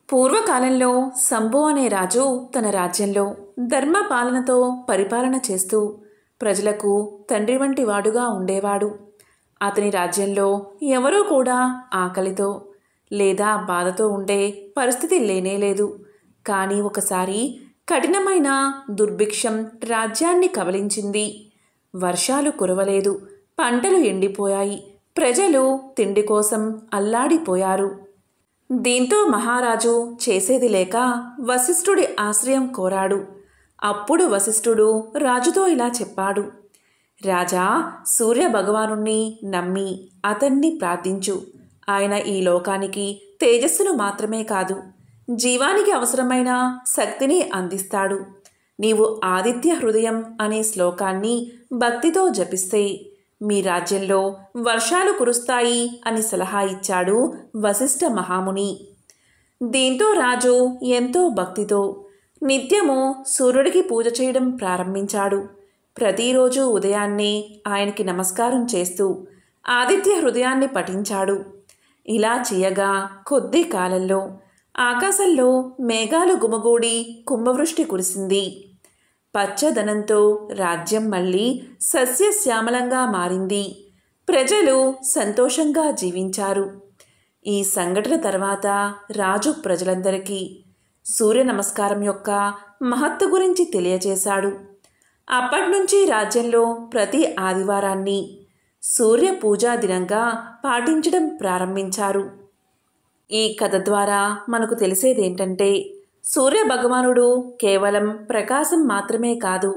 పూర్వకాలంలో శంభు అనే రాజు తన రాజ్యంలో ధర్మ పాలనతో పరిపాలన చేస్తూ ప్రజలకు తండ్రి వంటి వాడుగా ఉండేవాడు. అతని రాజ్యంలో ఎవరూ కూడా ఆకలితో లేదా బాధతో ఉండే పరిస్థితి లేనేలేదు. కానీ ఒకసారి కఠినమైన దుర్భిక్షం రాజ్యాన్ని కబలించింది. వర్షాలు కురవలేదు, పంటలు ఎండిపోయాయి, ప్రజలు తిండి కోసం అల్లాడిపోయారు. దీంతో మహారాజు చేసేది లేక వశిష్ఠుడి ఆశ్రయం కోరాడు. అప్పుడు వశిష్ఠుడు రాజుతో ఇలా చెప్పాడు: రాజా, సూర్య భగవానుణ్ణి నమ్మి అతన్ని ప్రార్థించు. ఆయన ఈ లోకానికి తేజస్సును మాత్రమే కాదు, జీవానికి అవసరమైన శక్తిని అందిస్తాడు. నీవు ఆదిత్య హృదయం అనే శ్లోకాన్ని భక్తితో జపిస్తే మీ రాజ్యంలో వర్షాలు కురుస్తాయి అని సలహా ఇచ్చాడు వశిష్ఠ మహాముని. దీంతో రాజు ఎంతో భక్తితో నిత్యము సూర్యుడికి పూజ చేయడం ప్రారంభించాడు. ప్రతిరోజు ఉదయాన్నే ఆయనకి నమస్కారం చేస్తూ ఆదిత్య హృదయాన్ని పఠించాడు. ఇలా చేయగా కొద్ది కాలంలో ఆకాశంలో మేఘాలు గుమగూడి కుంభవృష్టి కురిసింది. పచ్చదనంతో రాజ్యం మళ్ళీ సస్యశ్యామలంగా మారింది. ప్రజలు సంతోషంగా జీవించారు. ఈ సంఘటన తర్వాత రాజు ప్రజలందరికీ సూర్య నమస్కారం యొక్క మహత్తు గురించి తెలియజేశాడు. అప్పటినుంచి రాజ్యంలో ప్రతి ఆదివారాన్ని సూర్య పూజా దినంగా పాటించడం ప్రారంభించారు. ఈ కథ ద్వారా మనకు తెలిసేదేంటంటే, సూర్య భగవానుడు కేవలం ప్రకాశం మాత్రమే కాదు,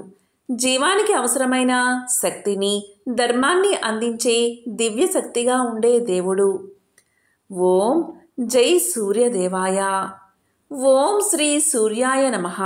జీవానికి అవసరమైన శక్తిని, ధర్మాన్ని అందించే దివ్య శక్తిగా ఉండే దేవుడు. ఓం జై సూర్యదేవాయ. ఓం శ్రీ సూర్యాయ నమః.